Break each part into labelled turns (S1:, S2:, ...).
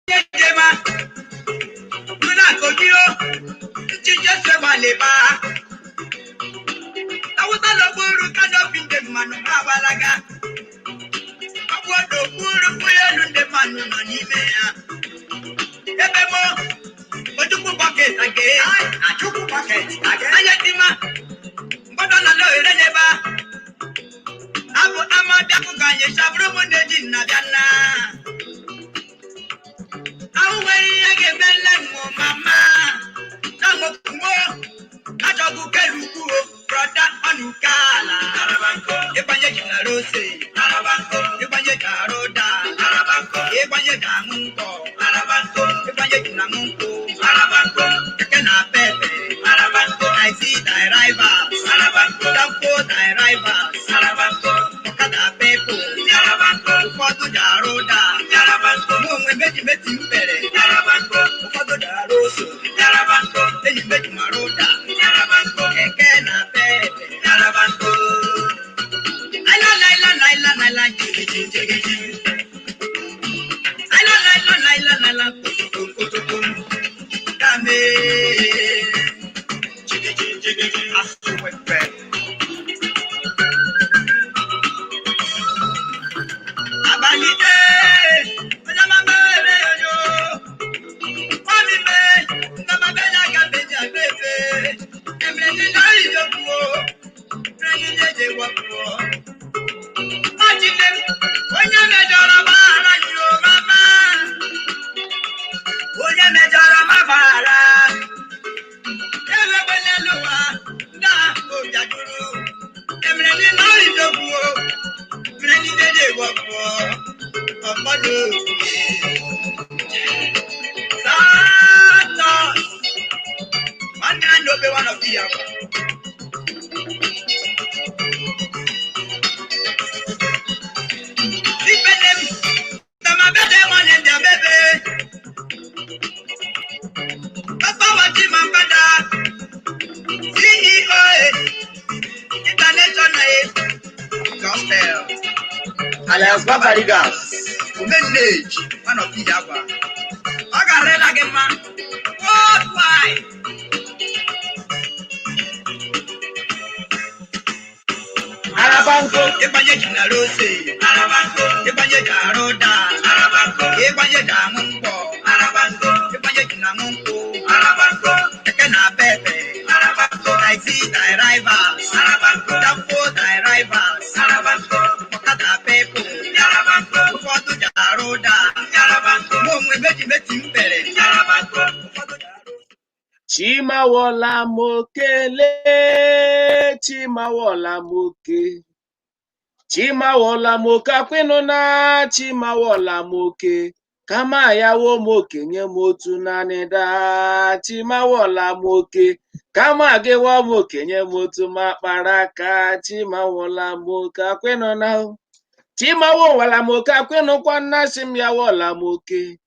S1: Jema, Muna Kokio, Chicha Semaleba. I was a Loburu kind of in the Manu Mabalaga. I was the Guru Puyan and the Manu Manimea. Ebemo, but you put bucket again. I took a bucket again. I let him up. But on a low never. Abu Amadakugan, Sabro, and the Dinagana. Away again, Mama. Some of more. Akuko Igbo, brother Makoola. Ibanye Rose, Ibanye Roda, Ibanye Mungo, Ibanye Mungo, Tekena Pepe, I see thy rivals, don't go thy rivals, Okada Pepo, Ufodu Jaroda, Mwe Beji Beti Mpere, Ufodu Jaroso, Beji Beti Maroda, Tekena Pepe, I like one of the Alias Babarigas, Village, one of the Java. I got red again, man. What? Why? Arabanco, Ibanye Rose, Arabanco, Ibanye Roda, Arabanco, Ibanye Mungo, Arabanco, Ibanye Mungo, Arabanco, Tekena Pepe, Arabanco, I see thy rivals, Arabanco, don't go thy rivals, Arabanco, Okada Pepo, Arabanco, Ufodu Jaroda, Arabanco, Mwe Beji Beti Mpere, Arabanco, Ufodu Jaroda.
S2: Chima wola mokele, Chima wola moke. Chima wola moka kwenona, Chima wola moke. Kama ya wo moke nye motu nanida, Chima wola moke. Kama ge wo moke nye motu maparaka, Chima wola moka kwenona. Chima wola moka kwenokwa nasim ya wola moke.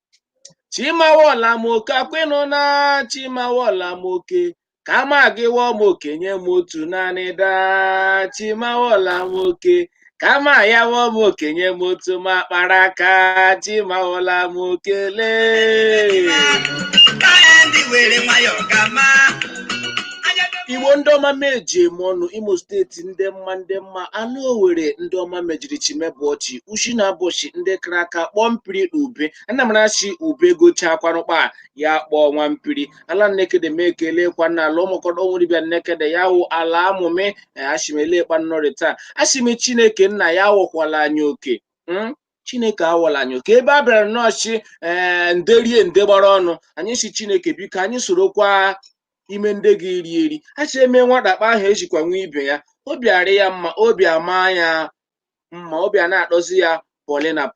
S2: Chima wola moka kwenona, Chima wola moke. Kama gị wo moke nye motu nanida, Chima wola moke. Kama ya wo moke nye motu maparaka, Chima wola moke le. Igbo ndị ọma meji mọnụ Imo steeti ndị mma anụ Owerri ndị ọma mejiri chimebọchi ushi na abọchi ndị kara aka kpọmpiri ube ana m na-achị ube gocha akwarụkpa ya kpọọ nwa mpiri ala nnekede m ekele kwa na ala ụmụkọdọ nwụribịa nnekede ya wụ ala amụme ashimele kpannọrị taa ashimi Chineke nna ya wụkwala anyị oke Chineke awala anyị oke ebe a bịara nọọchị nderie nde gbara ọnụ anyị si Chineke biko anyị sorokwa ime ndị gị iri eri acha eme nwadakpa ahụ ejikwa nwa ibe ya obi arị ya mma obi ama ya mma obi a na-akpọzi ya Polina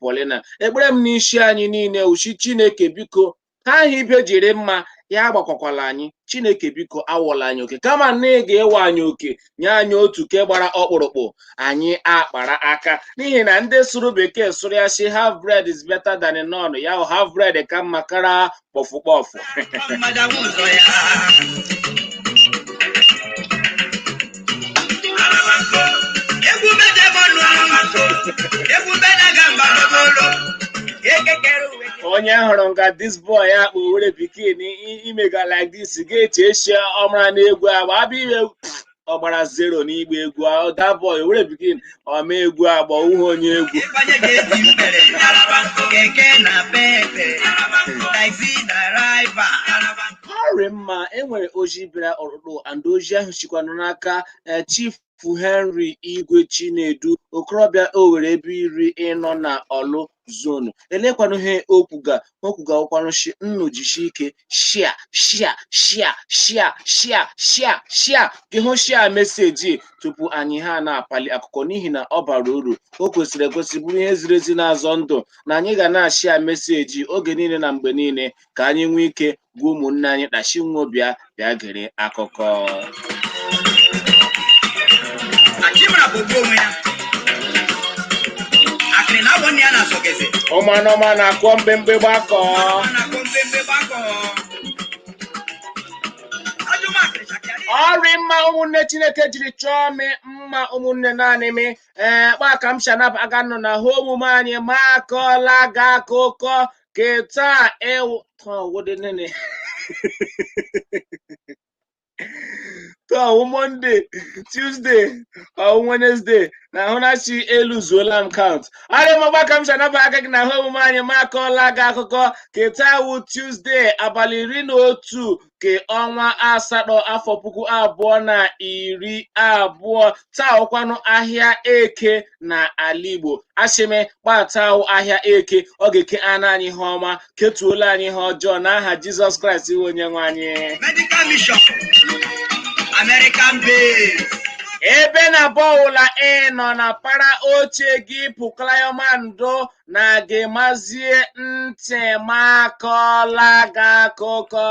S2: ekpere m n'isi anyị niile uchi Chineke biko ha ahụ ibe jiri mma ya agbakwakwala anyị Chineke biko awọla anyị oke kama na ị ga-ewe anyị oke nye anyị otu ke gbara ọkpụrụkpụ anyị akpara aka n'ihi na ndị sụrụ bekee sụrụ ya si half bread is better than none ya half bread ka mma kara kpọfụ
S1: Ebube na gamba n'olu, ekekere uwe.
S2: onye hụrụ nga this boy ya kpụ were pikin imega like this ga-eche echi ọmara na-egwu agba abịa ime ọgbara zero n'igba egwu that boy were pikin ọma egwu agba uhe onye egwu
S1: ịbanye ga-eji mbere keke na pepe taxi driver
S2: ọrị mma enwere oji bịara ọrụrụ and oji ahụ chikwanụ n'aka Chief Henry Igwe Chinedu okorobịa Owerri ebe iri ịnọ na Ọlụ zonu elekwanụ ihe okwuga ụkwanụ shi nnu jishi ike shia gịhụ shia meseji tupu anyị ha na-apali akụkọ n'ihi na ọ bara uru o kwesịrị ekwesị bụrụ ihe ziri ezi n'azọ ndụ na anyị ga na-ashia meseji oge niile na mgbe niile ka anyị nwee ike gwa ụmụnne anyị kpachinwo bịa gere akụkọ
S1: Chima bụ onwe ya akịrị na abụ ndị a na-asọgezi
S2: ọmanọma na-akọ mbembe gbakọ ọrị mma ụmụnne Chineke jiri chọọ mi mma ụmụnne naanị mi kpaka m shanap aga nọ na hụ omume anyị Makoola ga akụkọ keta ewu Monday, Tuesday, or Wednesday. Na Honachi eluzuola m count. Are mgbaka m shanaba aka gị na hụ omume anyị Makoola ga akụkọ ketawu Tuesday abalị 11 ke ọnwa asatọ afọ 2020 taa ọkwanụ ahịa eke na ala Igbo ashime kpatahụ ahịa eke ọ ga-eke ana anyị ha ọma ketuola anyị ha ọjọọ n'aha Jizọs Kraịst onye nwe anyị.
S1: Medical Mission American base
S2: ebe na bọụla nọ na para oche gị pụklayomando na gị mazie ntị Makoola ga akụkọ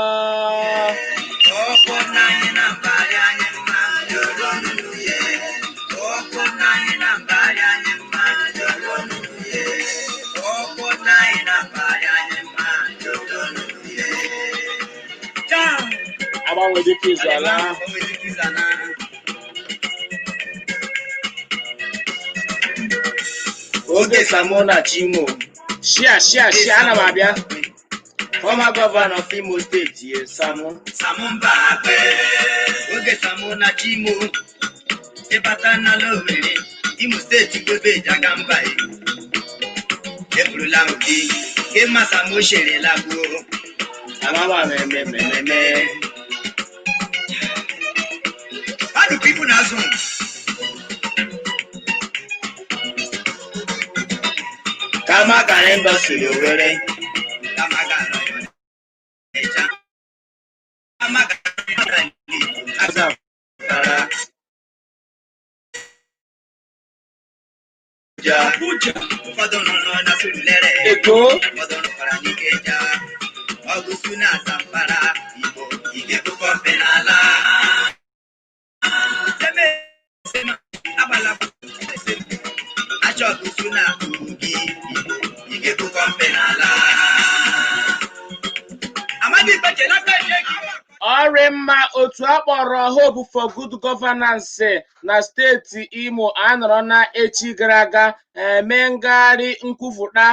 S2: agbanwe dịka izu ala oge Samo na Chimo shia ana m abịa former governor of Imo State Samo
S1: Mbakwe oge Samo na Chimo ịbata n'ala Owerri Imo Steeti gobe jaga mba eburula obi ke Samo shere lagbo
S2: amama me
S1: how do people na zone
S2: kama gara embassy Owerri
S1: ụfọdụ nọ na Surulere
S2: Eko
S1: ụfọdụ nọkwara n'Ikeja Ọgụsụ na Zamfara Igbo Igbo penala achọ Ọgụsụ na Kogi Igbo penala amadi bechelata
S2: ọrị mma otu akpọrọ Hope for Good Governance na steeti Imo anọrọ na echi gara aga mee ngagharị nkwupụta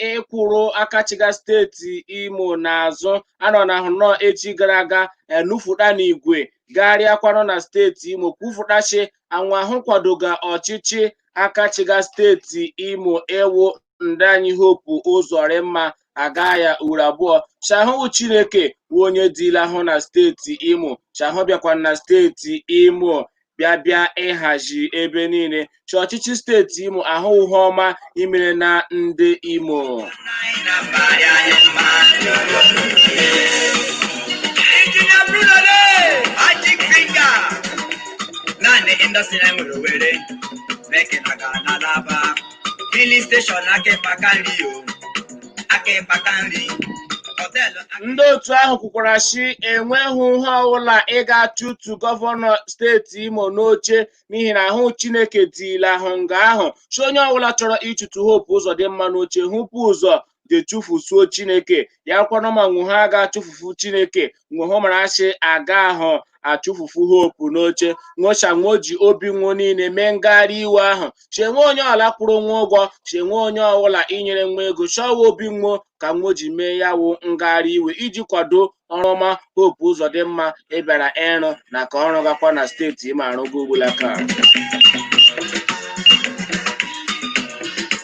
S2: ịkwụrụ akachiga steeti Imo n'azụ anọ na ahụ echi gara aga nufụta n'igwe gagharịakwanụ na steeti Imo kwupụtachi anwa ahụ kwadoga ọchịchị akachiga steeti Imo ewu ndị anyị Hope Uzorima aga ya uru abụọ chahụ Chineke wụ onye dịla ahụ na steeti Imo chahụ bịakwa na steeti Imo bịa ịhazi ebe niile chi ọchịchị steeti Imo ahụ ihe ọma imere na ndị Imo
S1: naanị indọstrị na enwere Owerri meke na ga na Alaba filling station aka nri họteelụ
S2: ndị otu ahụ kwukwara chi enweghị ihe ọbụla ịga chụtụ gọvanọ steeti Imo n'oche n'ihi na ahụ Chineke dịla ahụ nga ahụ chi onye ọbụla chọrọ ịchụtụ Hope Uzodimma n'oche hụpụ ụzọ ga-echufusuo Chineke ya kwanụ ma nwe ha ga-achụfufu Chineke nwe hụ mara chi aga ahụ achụfufu hope n'oche ṅụchanwo ji obi nwụ niile mee ngagharị iwe ahụ chenwe onye ọla kwụrụ nwa ụgwọ chenwe onye ọbụla inyere nwa ego chọwa obi nwụ ka nwo ji mee ya wụ ngagharị iwe iji kwado ọrụma hope Uzodimma ịbịara ịrụ na ka ọrụ gakwa na steeti Imo arụgo ugbulaka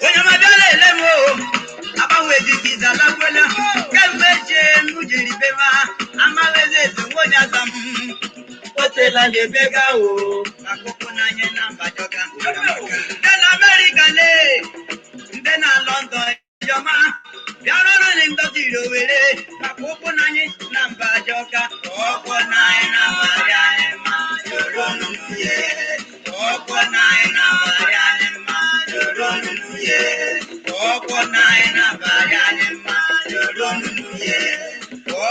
S1: onye mabịala elemo agbanwe digiza lakwela kemgbe jenu jiri bema amaweze ezenwoji azam otela jebega o akụkụ n'anya na mbajoga ndị na Amerịka le ndị na London yọma bịara ọrụ ndọtiri Owere akụkụ n'anya na mbajoga ọkwọ n'anya na mbarịa ma joro n'uye ọkwọ n'anya na mbarịa ma joro n'uye ọkwọ n'anya na mbarịa ma joro n'uye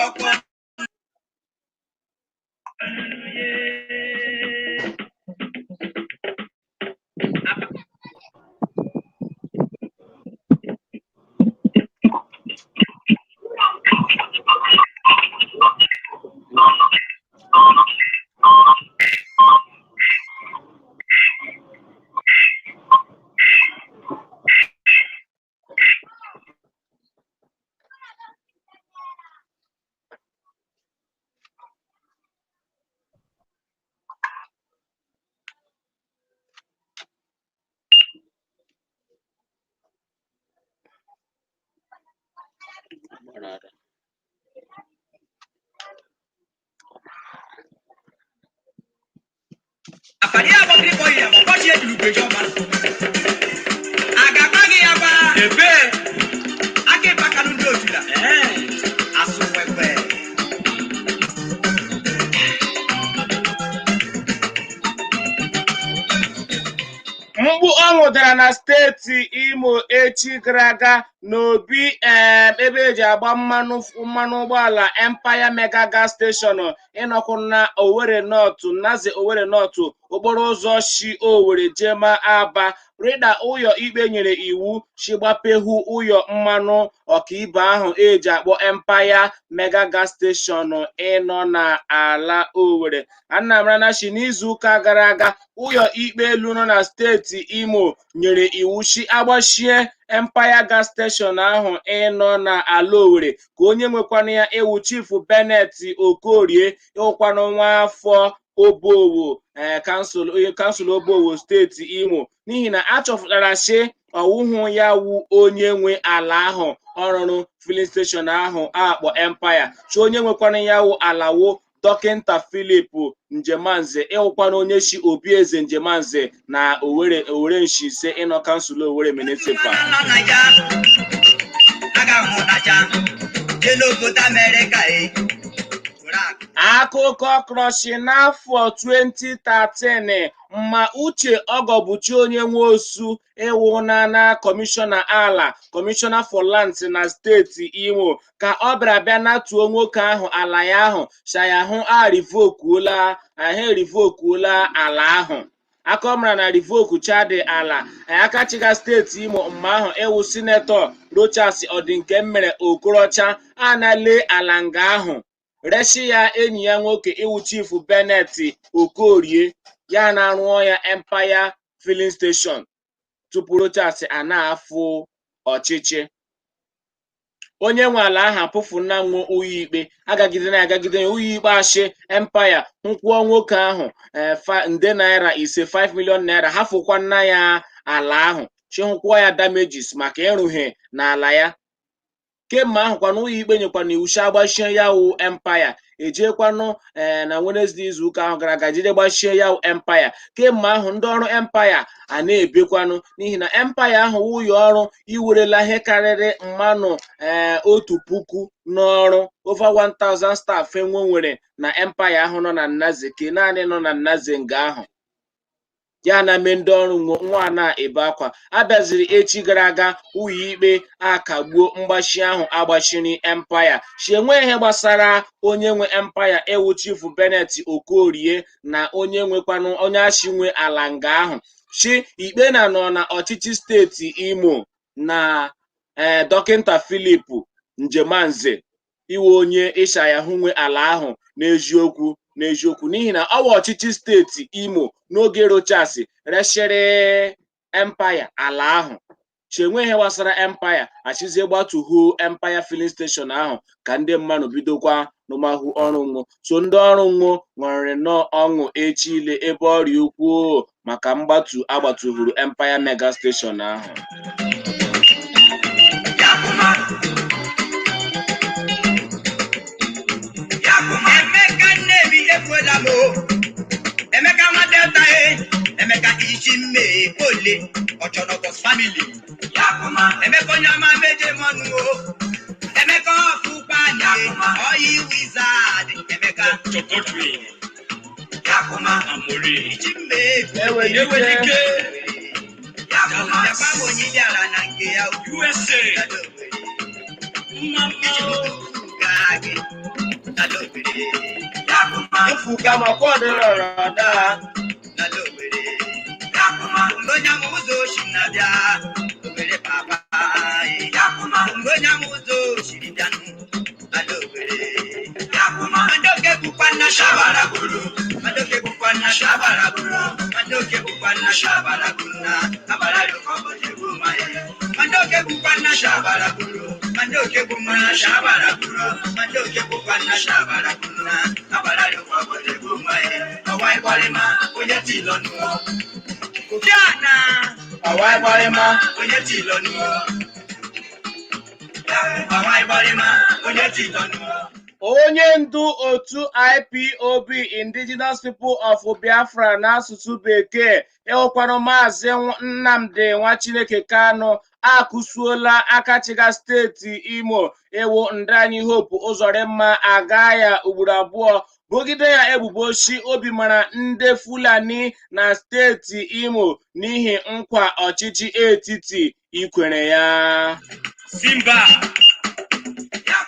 S1: ọkwọ Apari abokiri ko ya mo se dulupejo ma agagba gi aba ebe ake bakanu ndo otula aso wepe
S2: mgbu ọ nwụdara na steeti Imo echi gara aga n'obi ebe eji agba mmanụ ụgbọala Empire Mega Gas Station ịnọkwu na Owerri North Naze Owerri North okporo ụzọ shi Owerri jema Aba rịda ụyọ ikpe nyere iwu chigbapehu ụyọ mmanụ ọkaibe ahụ eji akpọ Empire Mega Gas Station ịnọ na ala Owerri Anamranachi n'izuụka gara aga ụyọ ikpe elu nọ na steeti Imo nyere iwu chi agbachie Empire Gas Station ahụ ịnọ na ala Owerri ka onye nwekwana ya ewu Chifu Bennett Okorie ịwụkwanụ nwa afọ Obowo kansụl Obowo steeti Imo n'ihi na achọpụtara chi ọwụhụ ya wu onye nwe ala ahụ ọrụrụ filling station ahụ akpọ Empire chi onye nwekwana ya wu alawo Dọkịnta Philip Njemanze ịwụkwana onye chi Obieze Njemanze na Owerri Nshise ịnọ kansụl Owerri Municipal akụkọ krọshi n'afọ 2013 mma Uche Ọgọbụchi onye nwe osu ịwụna na kọmishọna ala kọmishọna for lands na steeti Imo ka ọ bịara natuo nwoke ahụ ala ya ahụ shayahụ rivokuola ala ahụ akọmara na rivoku chadị ala akachiga steeti Imo mma ahụ ịwụ sinetọ Rochas Ọdịnkemmere Okorocha anale ala nga ahụ reshi ya enyi ya nwoke iwu Chifu Bennett Okorie ya na-arụọ ya Empire Filling Station tupu Rochas a na-afụ ọchịchị onye nwe ala ahụ apụfu na nwo ụyọ ikpe agagide ụyọ ikpe achị Empire nkwụọ nwoke ahụ nde naira ise 5 million naira hafụkwa nna ya ala ahụ chihụkwụọ ya damages maka ịrụghe n'ala ya kemgbe ahụkwana ụlọ ikpe nyekwana iwu chi agbachie ya wụ Empire ejekwanụ na Wednesday izuụka ahụ gara aga jide gbachie ya wụ Empire kemgbe ahụ ndị ọrụ Empire a na-ebekwanụ n'ihi na Empire ahụ ụlọ ọrụ iwerela ihe karịrị mmanụ 1,000 n'ọrụ over 1,000 staff nwere na Empire ahụ nọ na Nnaze ke naanị nọ na Nnaze nga ahụ ya na mee ndị ọrụ nwa na-ebe akwa abịaziri echi gara aga ụlọ ikpe akagbuo mgbachi ahụ agbachiri Empire chi enwe ihe gbasara onye nwe Empire ewu Chifu Bennett Okorie na onye nwekwanụ onye achinwe ala nga ahụ chi ikpe na nọ na ọchịchị steeti Imo na Dọkịnta Philip Njemanze iwe onye ịsha ya hụ nwe ala ahụ n'eziokwu n'ihi na ọwa ọchịchị steeti Imo n'oge Rochas reshiri empire ala ahụ chenwe ihe gbasara empire achizie gbatuhuo empire filling station ahụ ka ndị mmadụ bidokwa n'ụmahụ ọrụ nwo so ndị ọrụ nwo ṅụrịrị nnọọ ọṅụ echile ebe ọrịa ukwuu maka mgbatu agbatuhuru empire mega station ahụ.
S1: Emeka nwa Delta Emeka Ichime Pole Ochonogos family Emeka onye ọma meje mọnụ Emeka ọfụkpanye oyi wizard Emeka Chokotri Yakuma Amori Ichime Ewelike Yakuma onye bịara na nke ya USA Gagi
S2: Ifuka makwadoro da
S1: Ngonya muzo shinabia obere papa Ngonya muzo shiribianu adobere Mandoke kupana shabara guru Mandoke kupana shabara guru Mandoke kupana shabara guru Abara yokobo jebumaye Mandoke kupana shabara guru Mandoke kupana shabara guru Mandoke kupana shabara guru Abara yokobo jebumaye Awai balema oye tilonu Jana
S2: awai balema
S1: oye tilonu Awai balema oye tilonu
S2: onye ndu otu IPOB Indigenous People of Biafra n'asụsụ Bekee ịhụkwanụ Maazị Nnamdi Nwachineke Kanụ akụsuola akachiga steeti Imo ewu Ndanyi Hope Uzodimma aga ya ugboro abụọ bogide ya ebubo shi obi mara ndị Fulani na steeti Imo n'ihi nkwa ọchịchị etiti ikwere ya.
S1: Simba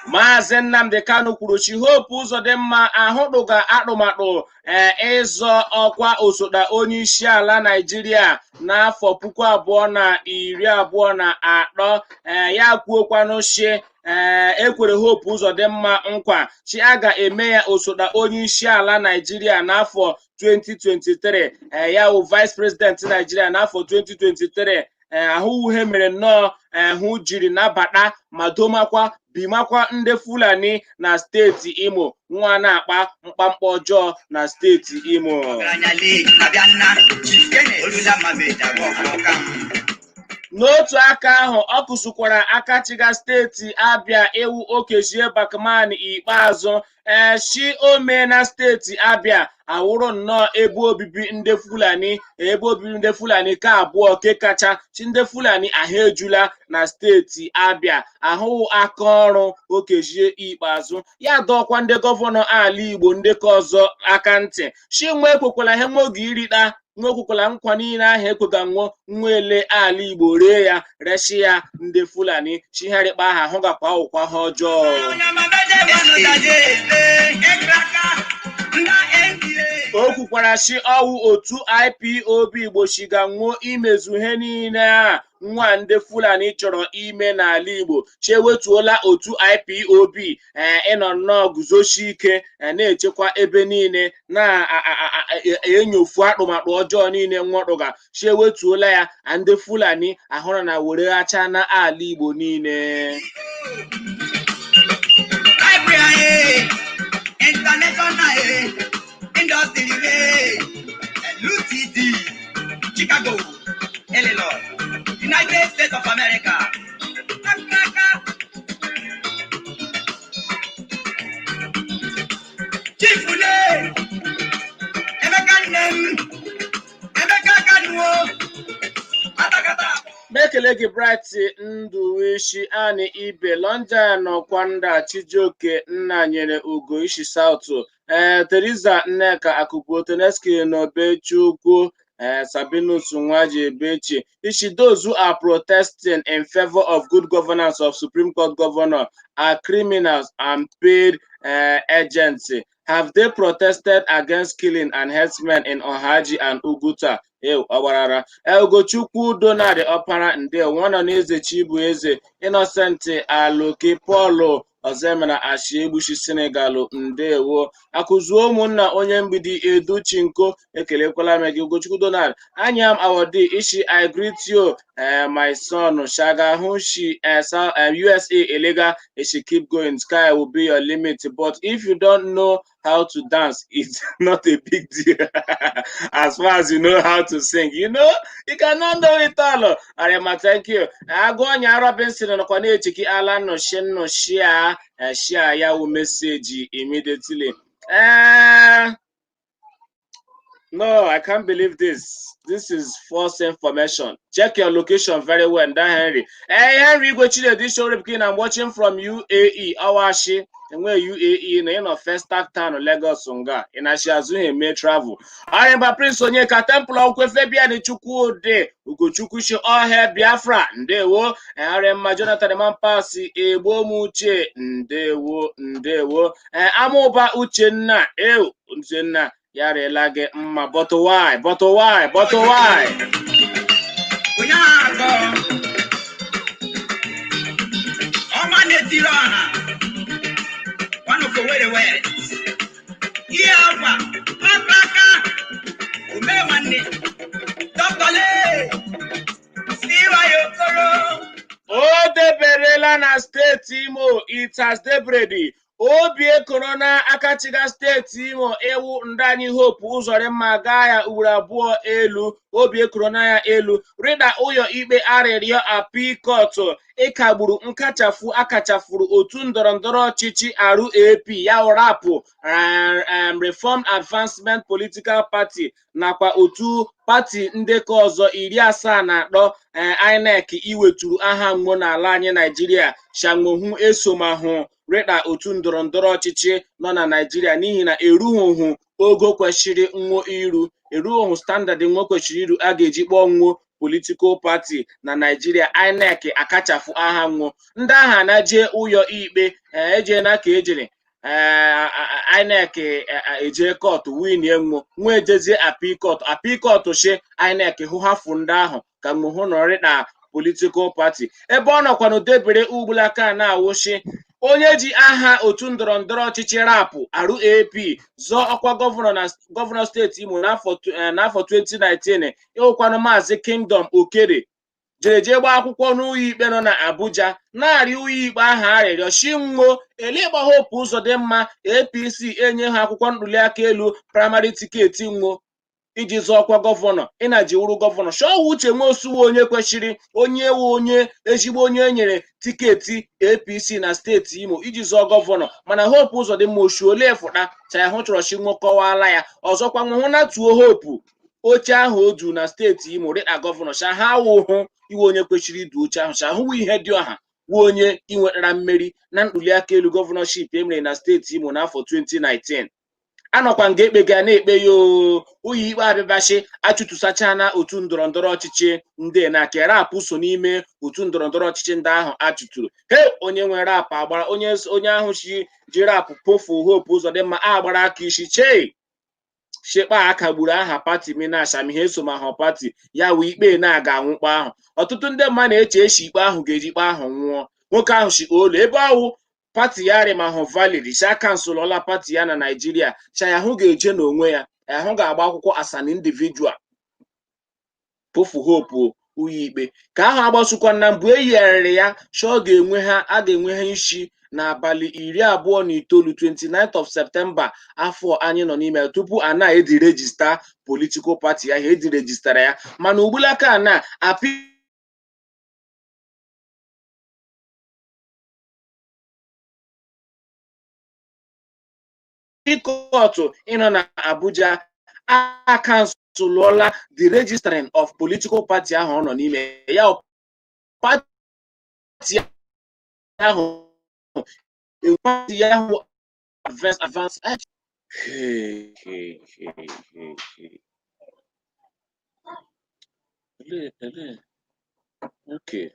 S2: Maazị Nnamdi Kanụ kwuru chi Hope Uzodimma ahụtụga atụmatụ ịzọ ọkwa osote onye isi ala Naịjirịa n'afọ 2023 ya kwuokwanụ shi ekwere Hope Uzodimma nkwa chi a ga-eme ya osote onye isi ala Naịjirịa n'afọ 2023 ya wụ vice president Naịjirịa n'afọ 2023 ahụhụ mere nnọọ hụ jiri nabata ma domakwa bimakwa ndị Fulani na steeti Imo nwa na-akpa mkpamkpa ọjọọ na steeti Imo. N'otu aka ahụ ọ kụsukwara akachiga steeti Abia ewu Okechie Bakman ikpeazụ shi ome na steeti Abia awụrụ nnọọ ebe obibi ndị Fulani ka abụọ ke kacha chi ndị Fulani ahụ ejula na steeti Abia ahụ aka ọrụ Okechie ikpeazụ ya dọkwa ndị gọvanọ ala Igbo ndị ka ọzọ aka ntị shi nwa ekwekwala ihe nwoge irita nwekwukwala nkwa niile ahụ ekwega nwele ala Igbo ree ya reshi ya ndị Fulani chigharịkpa aha hụ gakwa ụkwa ha ọjọọ. O kwukwara shi ọwụ otu IPOB Igbo shiga nwụọ imezu ihe niile a nwa ndị Fulani chọrọ ime n'ala Igbo chewetuola otu IPOB ịnọ nnọọ guzosi ike na-echekwa ebe niile na-enyofu atụmatụ ọjọọ niile nwọtụga chewetuola ya ndị Fulani ahụrụ na were ghacha na ala Igbo niile.
S1: International Industry LTD Chicago Illinois United States of America Chifule Emeka Kanu
S2: Mekele gị Bright Nduwishi Ani Ibe London Kwanda Chijioke nna nyere Ugo Ishi South Teresa Nneka Akuko Teneski Nobechukwu Sabinus Nwaji Ebechi Ishi those who are protesting in favor of good governance of Supreme Court governor are criminals and paid agents. Have they protested against killing and herdsmen in Ohaji and Uguta? Awarara Ugochukwu Donald Opara Nde one on Eze Chibu Eze Innocent Aloke Paulo Ozemena Ashiebushi Senegal ndewo akụzuo ụmụnna onye mgbidi Educhinko ekelekwala m gị Ugochukwu Donald I am Awodi Ishi I greet you my son Shaga Hunshi USA illegal it should keep going sky will be your limit but if you don't know how to dance it's not a big deal as far as you know how to sing you cannot know it all. Arema, thank you. Agonya Robinson and Kwanechiki Alan no Shen no share ya will message immediately. No, I can't believe this. This is false information. Check your location very well, that Henry. Hey, Henry, go to this show. I'm watching from UAE. Awashi, and where UAE, in a first town, Lagos, Sunga. In Ashazu, may travel. I remember Prince Onyeka Temple of Kwefebia, the Chuku de Ugochukushi, all hair Biafra, and they were. And I remember Jonathan Mampasi, Ebo Muche, and they were. And Amoba Uchenna, Uchenna. Yare lage but why?
S1: One of the way words.
S2: Oh, the Berela na state Imo, it has debredi. Obie Corona Akachiga State Imo Ewu Ndani Hope Uzore Magaya Urabuo Elu Obie Corona ya Elu Rida Uyo Ibe Arerio Apikoto Ekagburu akachafuru otu ndọrọndọrọ ọchịchị RAP ya rapu Reformed Advancement Political Party nakwa otu pati ndekọ ọzọ 74 INEC iweturu aha mmụọ n'ala anyị Nigeria shangohu esomahụ rịda otu ndọrọndọrọ ọchịchị nọ na Nigeria n'ihi na erughị ogo kwesịrị nwo iru erughị standard nwo kwesịrị iru a ga-eji kpọọ nwo political party na Nigeria INEC akachafu aha nwo ndị agha na-je ụyọ ikpe eje na ka ejere INEC eje court win enwo nwa ejezie appeal court she INEC hụ hafu ndị ahụ ka mhụ nọrị na political party ebe ọ nọkwa n'odebere ugbulaka na-awụshi onye ji aha otu ndọrọndọrọ ọchịchị rapụ RAP zọọ ọkwa gọvanọ steeti Imo n'afọ 2019 ịwụkwanụ Maazị Kingdom Okere jeje gba akwụkwọ n'ụlọ ikpe nọ na Abuja narị ụlọ ikpe ahụ arịrịọ Chinwo Elegba Hope Uzodimma APC enye ha akwụkwọ ntuliaka elu praịmarị tiketi nwo iji zọọ ọkwa gọvanọ ịnaji wuru gọvanọ Show Uche Nwosuwo onye kwesịrị onye ezigbo onye enyere tiketi APC na steeti Imo iji zọọ gọvanọ mana Hope Uzodimma Oshuole fụta cha hụ chọrọ Chinwo kọwala ya ọzọkwa nwụhụ na tuo Hope oche ahụ odu na steeti Imo rịda gọvanọ cha ha wụhụ iwe onye kwesịrị idu oche ahụ cha hụwa ihe dị ọha wu onye inwetara mmeri na ntuliaka elu gọvanọship emere na steeti Imo n'afọ 2019 anọkwa nga ekpe ga na-ekpe ya ụlọ ikpe abịabashi achụtụsacha na otu ndọrọndọrọ ọchịchị ndị na kerapụ so n'ime otu ndọrọndọrọ ọchịchị ndị ahụ achụtụrụ onye nwere rapụ agbara onye ahụ ji rapụ pofu Hope Uzodimma agbara aka isi shekpa aka gburu aha pati menashamihe esomahụ pati ya wee ikpe na-aga anwụkpa ahụ ọtụtụ ndị mmadụ na-eche echi ikpe ahụ ga-eji ikpe ahụ nwụọ nwoke ahụ shi olu ebe ahụ pati ya rịmahụ valid sha kansụl ọla pati ya na Nigeria cha ya hụ ga-eje n'onwe ya ahụ ga-agba akwụkwọ as an individual pofu Hope ụlọikpe ka ahụ agbasụkwa na mgbe eyigharịrị ya a ga-enwe ha isi n'abalị 29 29th of September afọ anyị nọ n'ime tupu a na-edi regista political party ya edi registara ya mana ugbulaka na Court ịnọ na Abuja a kansụlụọla the registering of political party ahụ ọ nọ n'ime ya party ahụ advance okay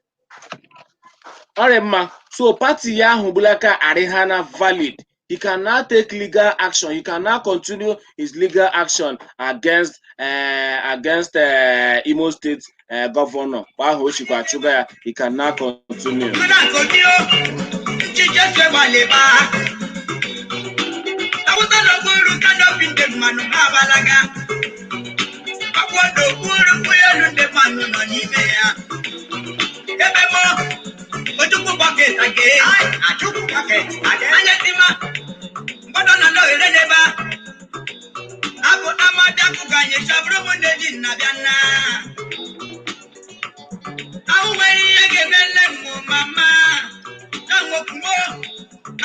S2: Orema so party ya ahụ bulaka arihana valid. He cannot take legal action. He cannot continue his legal action against Imo State governor. He cannot continue.
S1: leba. Awuta no guru kano pinde manu abalaga. Akwodo guru kuyelu de manu no nimeya. Ebemo ojuku bucket again. Ajuku bucket again. Anyatima. Bodo no no leba. Abu amada kuganye shabro mundeji nabiana. Awu weri yege bele mo mama. Tango kumo.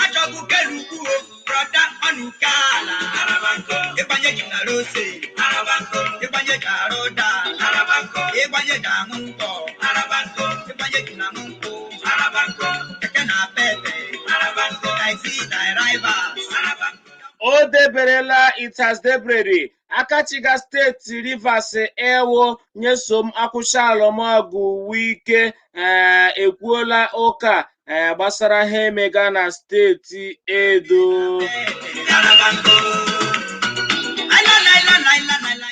S1: Achoku keluku o. Brother Makoola. Arabanko. Ebanye jinarose. Arabanko. Ebanye jaroda. Arabanko. Ebanye jamunko. Arabanko. Ebanye jinamunko. Arabanko. Ekena pepe. Arabanko. I see thy rivals. Arabanko.
S2: O deberela it has debrere Akachiga steeti Rivers ewo nyesom akwụshalọmọgụ wike ekwuola ụka gbasara ha emega na steeti Edo.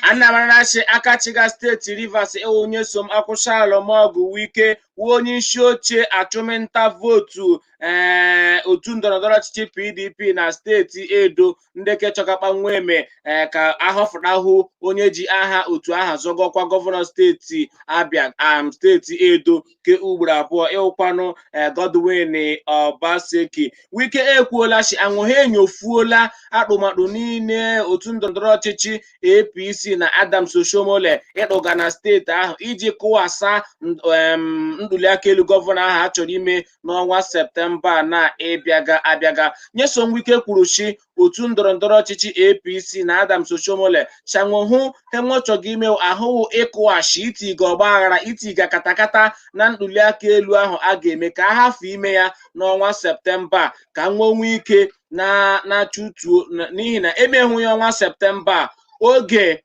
S2: Anamarachi Akachiga steeti Rivers ewo nyesom akwụshalọmọgụ wike wu onye isi oche achụmnta votu otu ndọrọndọrọ ọchịchị PDP na steeti Edo ndeke chọkakpa nweme ka ahọfụtahụ onye ji aha otu aha zọgọkwa gọvanọ steeti Abia steeti Edo ke ugboro abụọ ịwụkwanụ Godwin Obaseki. Wike ekwuola si anwụha enyofuola atụmatụ niile otu ndọrọndọrọ ọchịchị APC na Adams Oshomole ịtụga na steeti ahụ iji kụwasa ntuliaka elu gọvanọ ahụ a chọrọ ime n'ọnwa Septemba na abịaga. Nyesom Wike kwuru si otu ndọrọndọrọ ọchịchị APC na Adams Oshomole chanwohụ henwochọgị ime ahụhụ ịkụwashi itiga ọgbaghara itiga katakata na ntuliaka elu ahụ a ga-eme ka a hafụ ime ya n'ọnwa Septemba ka nwenwe ike na chutuo n'ihi na emehụ ya ọnwa Septemba oge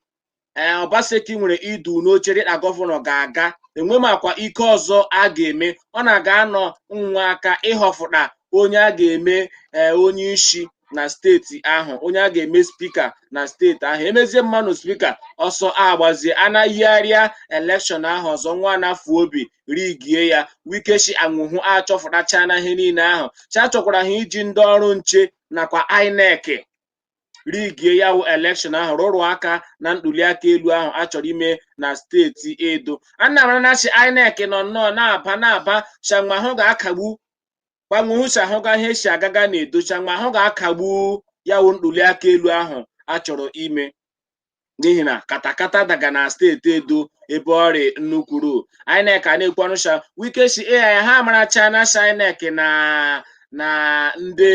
S2: Obaseki nwere idu n'oche dịka gọvanọ ga-aga enwe makwa ike ọzọ a ga-eme ọ na-aga anọ nwa aka ịhọfụta onye a ga-eme onye isi na steeti ahụ onye a ga-eme spika na steeti ahụ emezie mmanụ spika ọsọ agbazie anayigharịa elekshọn ahụ ọzọ nwa n'afọ obi rigie ya. Wike shi anwụhụ achọfụtacha na ihe niile ahụ cha chọkwara ha iji ndị ọrụ nche nakwa INEC rigie ya wụ elekshọn ahụ rụrụ aka na ntuliaka elu ahụ a chọrọ ime na steeti Edo. Anamarachi INEC nọ nnọọ na-aba shangma ahụ ga-akagbu gbanwehụcha ahụga ihe si agaga na-edocha ma ahụ ga-akagbu ya wụ ntuliaka elu ahụ a chọrọ ime n'ihi na katakata daga na steeti Edo ebe ọrịa nnukwuru. INEC a na-ekwanụcha Wike si ya ha amaracha na INEC na ndị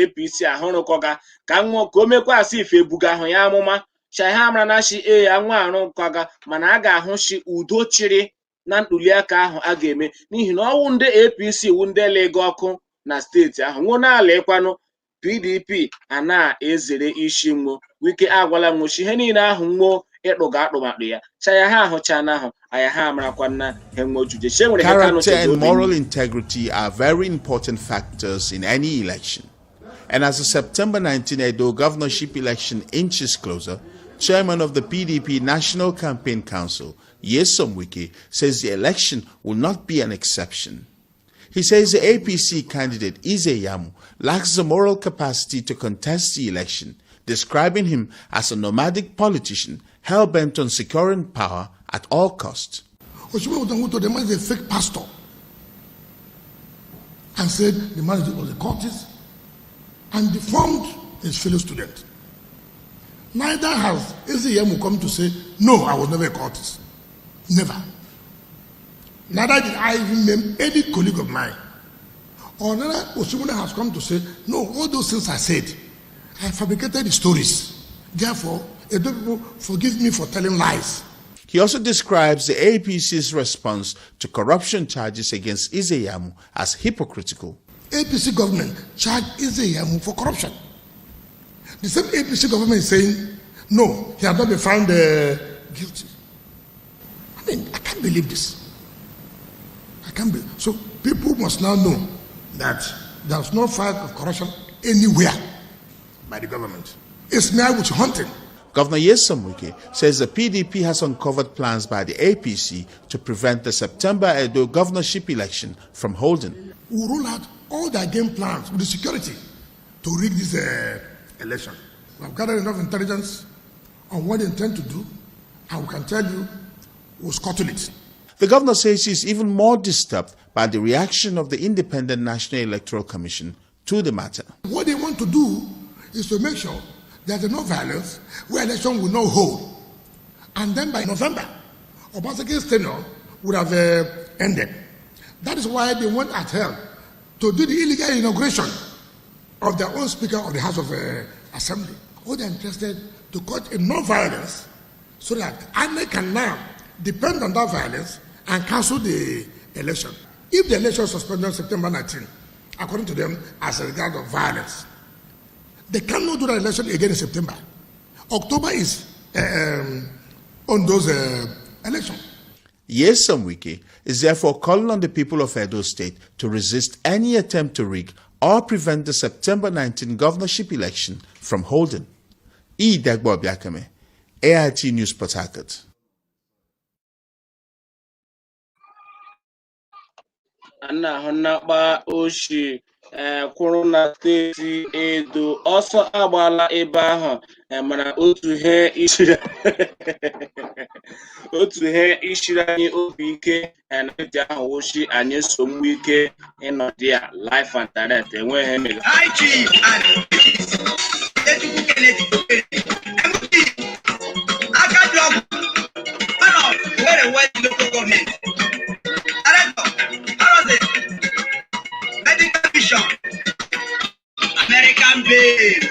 S2: APC ahụrụkọga ka o mekwa asị ife ebuga ahụ ya amụma ha amara na shi anwa arụkọga mana a ga-ahụ shi udo chịrị na ntuliaka ahụ a ga-eme n'ihi na ọwụ ndị APC wu ndị lega ọkụ na steeti ahụ nwụ n'ala ịkwanụ PDP a na-ezere isi nwo. Wike agwala nwochi ihe niile ahụ nwo ịtụga atụmatụ ya chaya ha ahụcha na ahụ aya ha amarakwana henwojude.
S3: Character and moral integrity are very important factors in any election. And as the September 19 Edo governorship election inches closer, Chairman of the PDP National Campaign Council, Nyesom Wike, says the election will not be an exception. He says the APC candidate Izeyamu lacks the moral capacity to contest the election, describing him as a nomadic politician hell-bent on securing power at all costs.
S4: The man is a fake pastor and said the man was a cultist and deformed his fellow student. Neither has Izeyamu come to say, no, I was never a cultist. Never. Neither did I even name any colleague of mine. Or neither Osimone has come to say, no, all those things I said, I fabricated the stories. Therefore, Edo people forgive me for telling lies.
S3: He also describes the APC's response to corruption charges against Izeyamu as hypocritical.
S4: APC government charged Izeyamu for corruption. The same APC government is saying, no, he has not been found guilty. I mean, I can't believe this. I can't believe. So people must now know that there's no fight of corruption anywhere by the government. It's now witch hunting.
S3: Governor Nyesom Wike says the PDP has uncovered plans by the APC to prevent the September Edo governorship election from holding.
S4: We roll out all their game plans with the security to rig this election. We have gathered enough intelligence on what they intend to do, and we can tell you we'll scuttle it.
S3: The governor says he's even more disturbed by the reaction of the Independent National Electoral Commission to the matter.
S4: What they want to do is to make sure there's no violence where election will not hold. And then by November, Obasanjo's tenure would have ended. That is why they went at hell to do the illegal inauguration of their own Speaker of the House of Assembly. All they're interested to cut in non-violence so that INEC can now depend on that violence and cancel the election. If the election is suspended on September 19, according to them, as a regard of violence, they cannot do that election again in September. October is on those elections.
S3: Nyesom Wike is therefore calling on the people of Edo State to resist any attempt to rig or prevent the September 19 governorship election from holding. Dagbo Biakame, AIT News Port Harcourt.
S2: Anna Oshi kwuru na steeti Edo ọsọ agbala ebe ahụ mana otu he ishiri anyị obi ike na eji ahụ Oshi anyị nsogbu ike ịnọdụ ya life and direct enweghị emega.
S1: American base.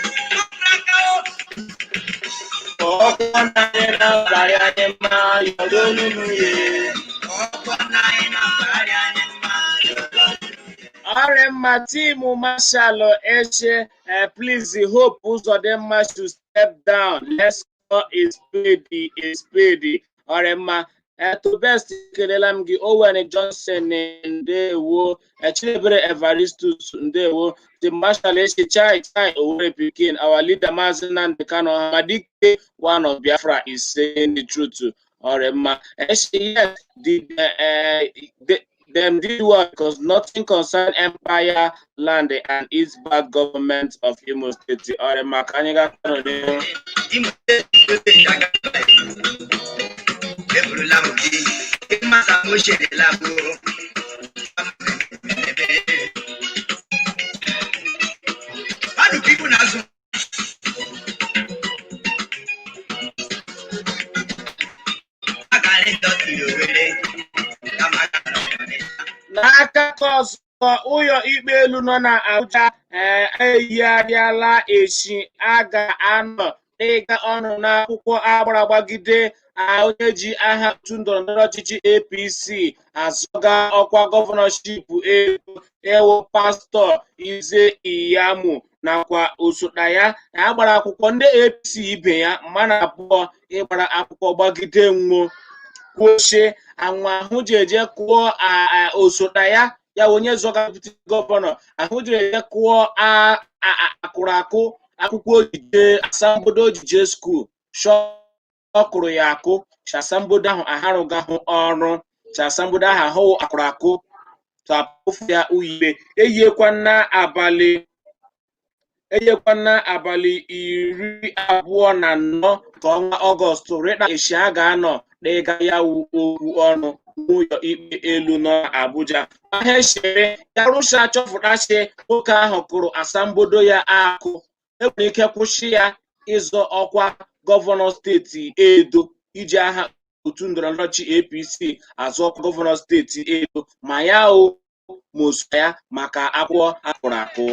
S2: Arema team Marshall Eche, please hope Uzodinma should step down. Let's call a spade. Arema to best kelela gi Owen Johnson ndewo Chinebere Evaristus ndewo the Marshall Eche chai Owere Pikin, our leader Mazi Kano Hamadike, one of Biafra is saying the truth. Arema yes, them did work because nothing concerned Empire Land and its bad government of Imo State. Arema Kaniga Imo n'aka kọsụ ụyọ ikpe elu nọ na Abuja eyigharịala echi a ga-anọ ịga ọnụ n'akwụkwọ agbagide onye ji aha otu ndọrọndọrọ ọchịchị APC azọga ọkwa gọvanọship ewu pastọ Ize Iyamu nakwa osote ya agbara akwụkwọ ndị APC ibe ya mmanụ abụọ ịgbara akwụkwọ gbagide nwo kwuchie anwa ahụ ji eje kụọ osote ya onye zọga deputy gọvanọ ahụ ji eje kụọ akụrụ akwụkwọ ojije asambodo ojije skuul ọkụrụ ya akụ chasambodo ahụ aharụga ahụ ọrụ chasambodo ahụ ahụ akụrụ tapụfu ya uyibe eyekwana abalị 24 nke ọnwa Ọgọst rịda echi a ga-anọ n'ịga ya okwu ọnụ n'ụlọ ikpe elu nọ Abuja. Ahịa echere ya rụcha chọpụtachi nwoke ahụ kụrụ asambodo ya akụ enwere ike kwụsị ya ịzọ ọkwa gọvanọ steeti Edo iji aha otu ndọrọndọrọ APC azọ ọkwa gọvanọ steeti Edo ma ya mosu ya maka akwụkwọ akụrụ akụ.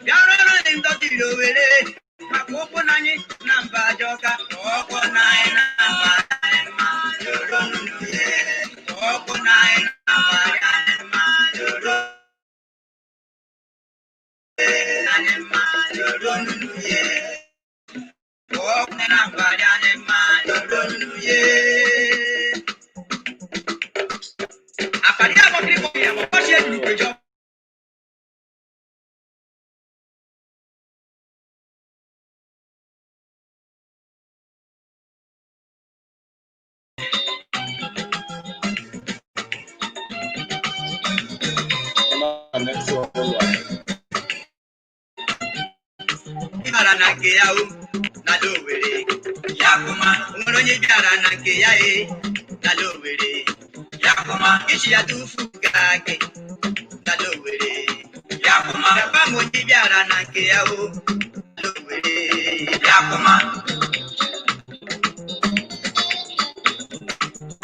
S1: Bịara ndị ndọtiri Owere maka ụkwụ n'anyị na mba Ajọka ọkụ n'anyị na mba anyị ma joro n'uye ọkụ n'anyị na mba anyị ma joro anyị ma joro n'uye ọkụ na mba anyị ma joro n'uye àpàdé àbọ̀kiri kò fi àwọn bọ́ọ̀ṣì èdè ìpéjọ. Bịara na nke ya o n'ala Owere ya kụma nwere onye bịara na nke ya n'ala Owere ya kụma isi ya tufu gaa gị n'ala Owere ya kụma papa m onye bịara na nke ya o n'ala Owere ya kụma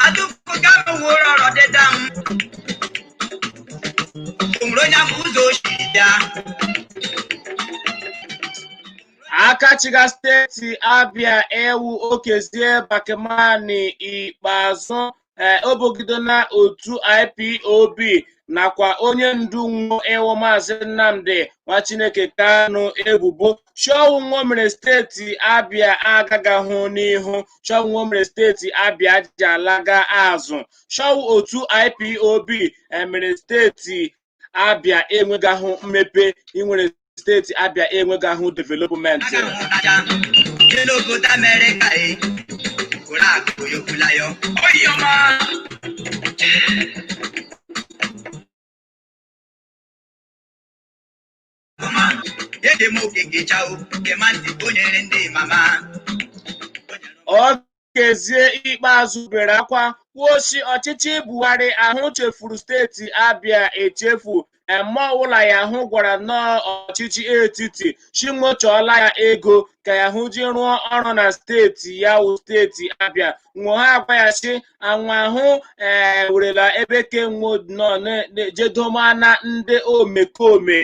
S1: adụpụ ka m wụrụ ọrụ dịda m nwere onye afọ ụzọ oshiri bịa
S2: Akachiga steeti Abia ewu Okezie Bakemani ikpeazụ obogido na otu IPOB nakwa onye ndu nwo ewu Maazị Nnamdi Nwachineke Kanu ebubo Showunwo mere steeti Abia agagahụ n'ihu Showunwo mere steeti Abia ji alaga azụ Show otu IPOB mere steeti Abia enwegahụ mmepe inwere steeti Abia enwegahụ development
S1: n'obodo Amerịka Oriakụ Oyokulayo Oyoma ede m okeke chao kemanti onyere ndị mama
S2: Okezie ikpeazụ bere akwa kwuosi ọchịchị Buhari ahụ chefuru steeti Abia echefu Makoola ya ahụ gwara nnọọ ọchịchị etiti chimochọọla ya ego ka ya hụ ji rụọ ọrụ na steeti ya wụ steeti Abia nwo ha agwa ya si anwa ahụ werela ebe kenwo nọ jedoma ndị omekome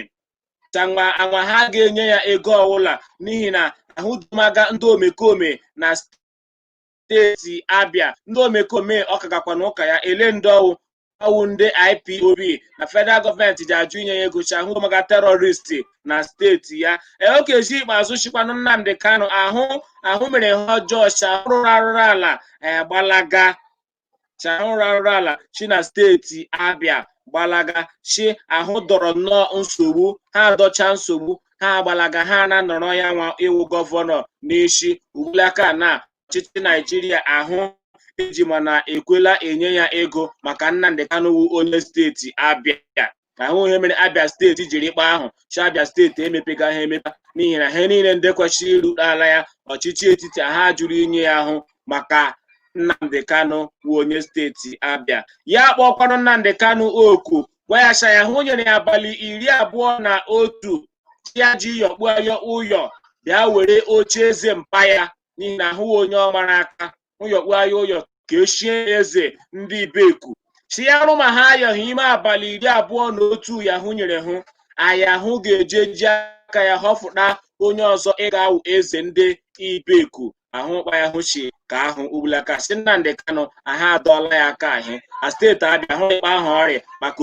S2: anwa ha ga-enye ya ego ọwụla n'ihi na ahụdomaga ndị omekome na steeti Abia ndị omekome ọkagakwa na ụka ya ele ndị ọwụ ndị IPOB na federal gọọmenti ji ajụ inye ya ego chi ahụdomaga terọristi na steeti ya Okezie ikpeazụ chịkwanụ Nnamdi Kanu ahụ mere ha ọjọọ rụrụ arụrụ ala gbalaga rụrụ ala chi na steeti Abia gbalaga chi ahụ dọrọ nnọọ nsogbu ha adọcha nsogbu ha gbalaga ha na-anọrọ ya nwa iwu gọvanọ n'isi ugbulaka na ọchịchị Naijiria ahụ eji mana ekwela enye ya ego maka Nnamdi Kanu wu onye steeti Abia ahụ ihe mere Abia steeti jiri kpaa ahụ chi Abia steeti emepega ha emepe n'ihi na ha niile ndị kwesịrị iru ala ya ọchịchị etiti ha jụrụ inye ya ahụ maka Nnamdi Kanu wu onye steeti Abia ya kpọkwanụ Nnamdi Kanu oku gwa ya sha ya hụ nyere ya abalị 21 ya ji yọkpuo ya ụyọ bịa were oche eze mpa ya n'ihi na ahụ onye ọmara aka ụyọkpuo ya ụyọ ka echie eze ndị Ibeku si ya rụ ma ha ayọghị ime abalị 21 ya hụ nyere hụ aya hụ ga-eje ji aka ya họfụta onye ọzọ ịga awụ eze ndị Ibeku ahụ kpa ya hụchi ka ahụ ugbulaka si Nnamdi Kanu aha adọọla ya aka ahị na steeti Abia ahụ ịkpa ahụ ọrịa maka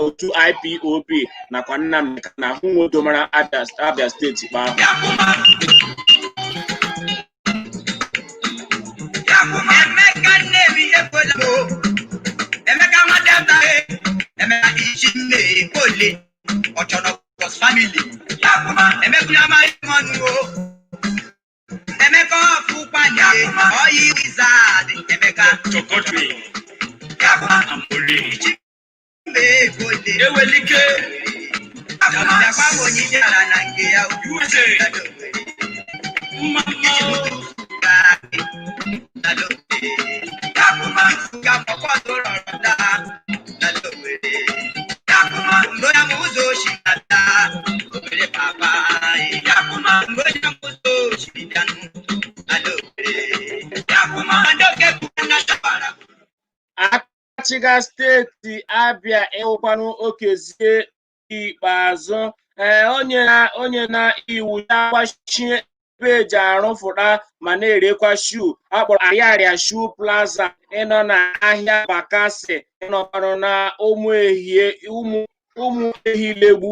S2: otu IPOB nakwa Nnamdi Kanu ahụ nwodomara Abia steeti kpa ahụ
S1: Emeka Nwadata Emeka Ichime Kole Ochonokos family Emeka amaghị mmanụ Emeka Ọfụkwanye Oyi Wizard Emeka Chokotri Ichime Kole Ewelike Akwa onye bịara na nke ya
S2: Akachiga steeti Abia ewekwanụ Okezie ikpeazụ onye na iwu ya gbachie ebe eji arụfụta ma na-erekwa shuu akpọrọ Ariaria Shoe Plaza ịnọ na ahịa Bakasị ịnọkwanụ na ụmụ ehilegbu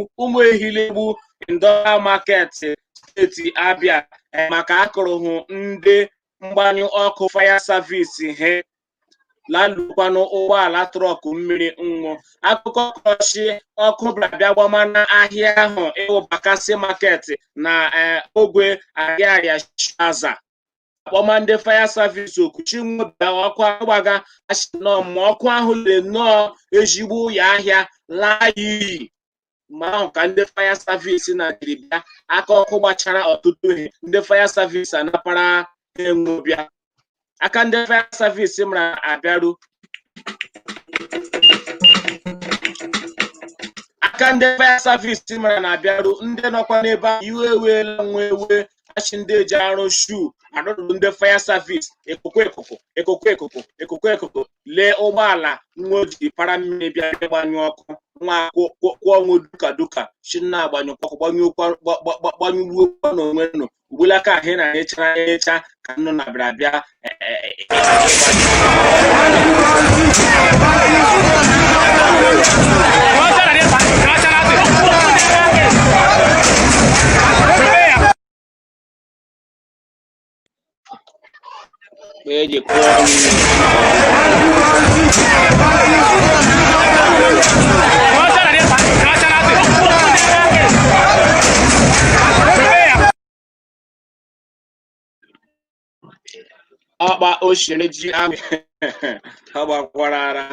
S2: Industrial Market steeti Abia maka akụrụhụ ndị mgbanyụ ọkụ fire service he lalukwanụ ụgbọala trọk mmiri nwụ. Akụkọ kọchị ọkụ bịa gbama na ahịa ahụ ịwụ Bakasị Market na ogwe Ariaria Plaza akpọma ndị fire service okuchi nwebịa ọkụ agbaga ashinọ ma ọkụ ahụ lere nnọọ ezigbo ụlọ ahịa laa iyi mgbe ahụ ka ndị fire service na jiri bịa aka ọkụ gbachara ọtụtụ ihe ndị fire service anapara enwebịa aka ndị fire service mara abịaru ndị nọkwa n'ebe a iwe ewela nwa ewe achị ndị eji arụ shuu arụrụ ndị fire service ekuku lee ụgbọala nwa ojiri para mmiri bịa gbanyụ ọkụ nwa kwụọ ọnwụ duka chi na-agbanyụ ọkụ gbanyụruo n'onwe nụ ugbulaka ahụ na echa ka nnụ na bịa eji ọkpa osiri ji ahụ agbakwara ara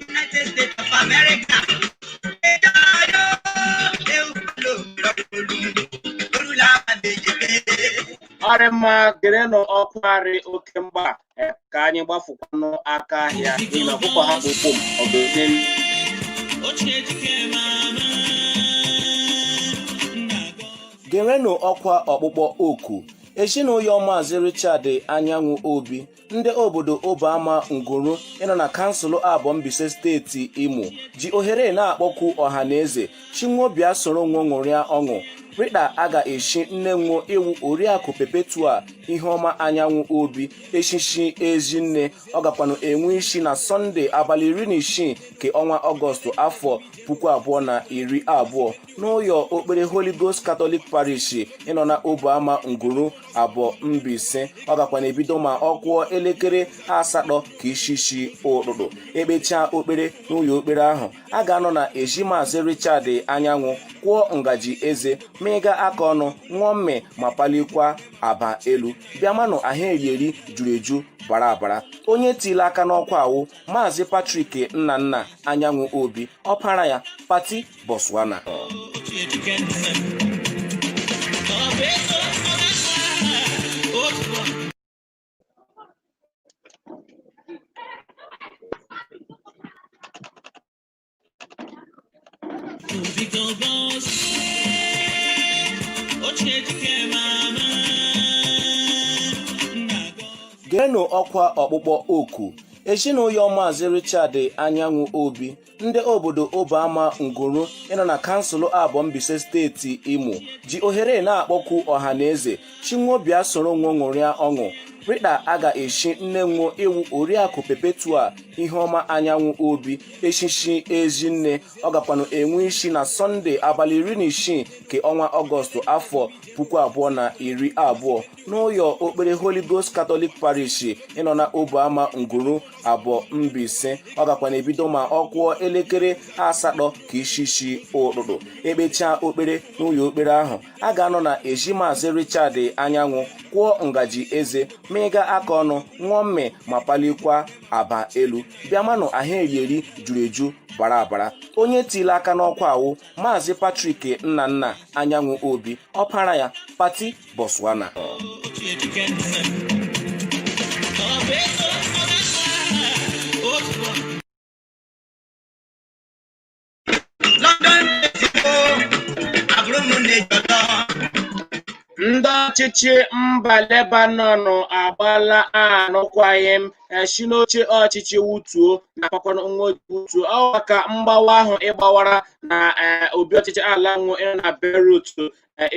S1: United States of America.
S2: ọrịmma gerenụ ọkụ arị oke mgba ka anyị gbafukwanụ aka ahịa n'ihi na ọkụkọ ha bụ kpom gerenụ ọkwa ọkpụkpọ oku ezinụlọ Mazi Richard Anyanwụ Obi ndị obodo Obiama Nguru ịnọ na kansụl abụọ Mbaise steeti Imo ji ohere na-akpọku ọhaneze chinwobịa soro nwo ṅụrịa ọṅụ Rita aga eshi nne nwo iwu Oriakụ Perpetua Iheọma Anyanwụ Obi echichi ezinne ọ gakwanụ enwe isi na Sọnde abalị 16 nke ọnwa Ọgọstụ afọ 2020 n'ụlọ okpere Holy Ghost Catholic Parish ịnọ na Obiama Nguru abụọ Mbaise ọ gakwana ebido ma ọ kụọ elekere 8 ka ishishi ụtụtụ ekpechaa okpere n'ụlọ okpere ahụ a ga-anọ na eji Mazi Richard Anyanwụ kwụọ ngaji eze mịga aka ọnụ ṅụọ mme ma palikwa aba elu bịamanụ ahụ erieri juru eju bara abara onye tili aka n'ọkwa awụ Maazị Patrick Nnanna Anyanwụ Obi ọpara ya Pati Botswana gerenụ ọkwa ọkpụkpọ oku ezinụlọ Mazi Richard Anyanwụ Obi ndị obodo Obiama Nguru ịnọ na kansụl abụọ Mbaise steeti Imo ji ohere na-akpọku ọhaneze chinwobịa soro nwo ṅụrịa ọṅụ Rita aga eshi nne nwo iwu Oriakụ Perpetua Iheọma Anyanwụ Obi echichi ezinne ọ gakwanụ enwe isi na Sọnde abalị 16 nke ọnwa Ọgọstụ afọ 2020 n'ụlọ okpere Holy Ghost Catholic Parish ịnọ na Obiama Nguru abụọ Mbaise ọ gakwana ebido ma ọ kụọ elekere 8 ka ishishi ụtụtụ ekpechaa okpere n'ụlọ okpere ahụ a ga-anọ na eji Mazi Richard Anyanwụ kwụọ ngaji eze mịga aka ọnụ ṅụọ mme ma palikwa aba elu bịamanụ ahụ erieri juru eju bara abara onye tili aka n'ọkwa awụ Maazị Patrick Nnanna Anyanwụ Obi ọpara ya Pati Botswana ndị ọchịchị mba Lebanon agbala arụkwaghịm si n'oche ọchịchị wutuo na akpakọrọ nwa wutuo ọ maka mgbawa ahụ ịgbawara na obi ọchịchị ala nwụ na Beirut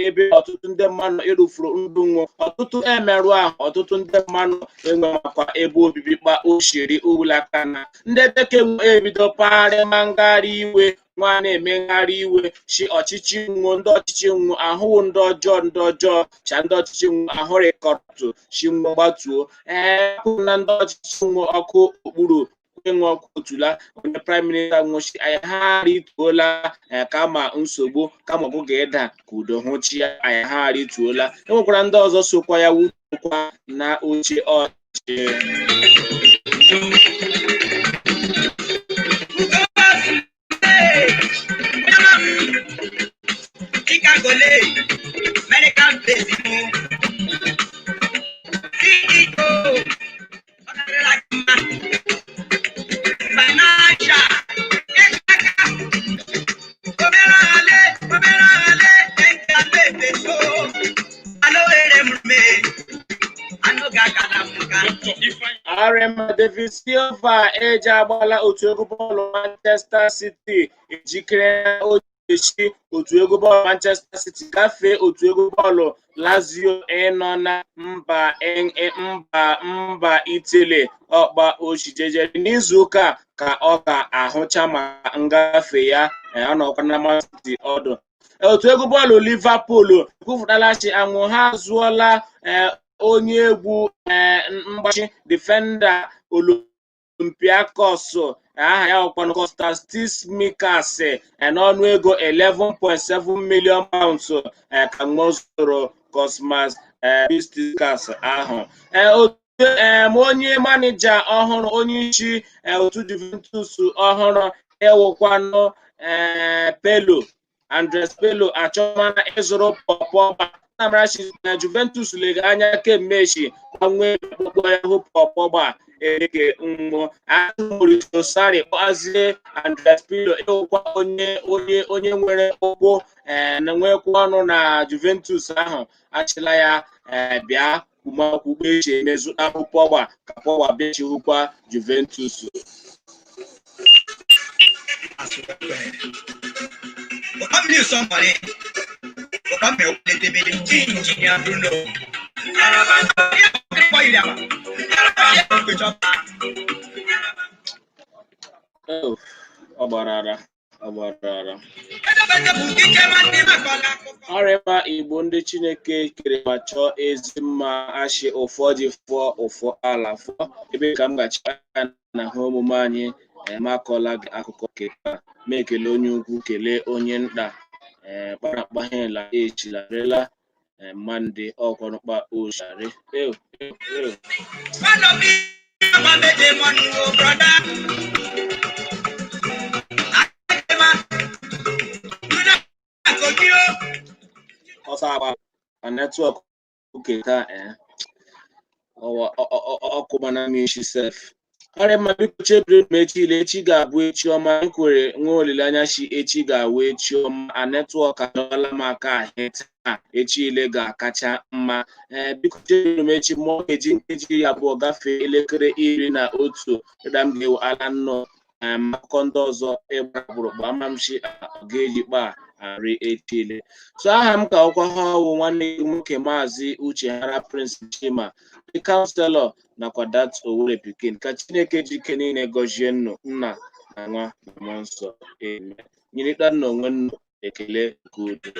S2: ebe ọtụtụ ndị mmadụ ịrụfuru ndụ nwụ ọtụtụ emerụ ahụ ọtụtụ ndị mmadụ enwe makwa ebe obibi kpa oshiri ụlaka na ndị deke ebido pagharị ma ngagharị iwe nwa na-emegharị iwe chi ọchịchị nwụ ndị ọchịchị nwụ ahụwụ ndị ọjọọ cha ndị ọchịchị nwụ ahụrịkọtụ chi nwụ gbatuo na ndị ọchịchị nwụ ọkụ okpuru enwe ọkụ otula onye praịm minista nwụchi anyị ha rituola kama nsogbu kama ọgụ ga-ịda ka udo hụchi ya anyị ha rituola enwekwara ndị ọzọ sokwa ya wutukwa na oche ọchịchị. Arema David Silva eji agbala otu egwu bọọlụ Manchester City ejikere ochechi otu egwu bọọlụ Manchester City gafee otu egwu bọọlụ Lazio ịnọ na mba Italy ọkpa ochijejere n'izu ụka ka ọ ga-ahụcha ma ngafe ya anọkwa na Man City ọdụ. Otu egwu bọọlụ Liverpool kwupụtalachi anwụ ha zụọla onye egwu mgbachi defender Olympiacos aha ya ọkwanụ Kostas Tsimikas n'ọnụ ego 11.7 million pounds ka nwozoro Kosmas Tsimikas ahụ. Onye manija ọhụrụ onye isi otu Juventus ọhụrụ ewukwanụ Andres Pello achọmana ịzụrụ Pogba na Juventus lega anya kemmechi gbanwe ọkpụkpọ ya hụ Pogba eke mmụọ Mauricio Sarri kpazie Andres Pello ịwụkwa onye nwere ụkwụ na nwekwa ọnụ na Juventus ahụ achịla ya bịa kwumakwukpe echi emezu ahụ Pogba ka Pogba bịachihụkwa Juventus. Ọgbarara Arema Igbo ndị Chineke kere ma chọọ ezi mma achị ụfọdụ fụọ ụfọ ala fụọ ebe ka m gachi na ha omume anyị Makoola akụkọ keta ma ekele onye ukwu kelee onye nta kparakpahela echilarela mande ọkwanụkpa oshari ọsọ agba na netwọk uketa ọkụ mana mishi sef Arema biko chebiri m echi ga-abụ echi ọma nkwere nwa olileanya chi echi ga-awụ echi ọma a netwọk adọla m aka ahị taa echi ile ga-akacha mma biko chebiri m echi mụọ eji nkeji abụọ gafee elekere 11 ịda m ga-ewu ala nnọọ akụkọ ndị ọzọ ịgbara gbụrụgba amamchi ga-eji kpa arị echi ile so aha m ka ọkwa ha ọwụ nwanne gị nwoke Mazi Uchehara Prince Chima the counselor nakwa dat Owerri pikin ka Chineke jike niile gọzie nnụ nna na nwa na mmụọ nsọ amen nyerịta nna onwe nnụ ekele ka udo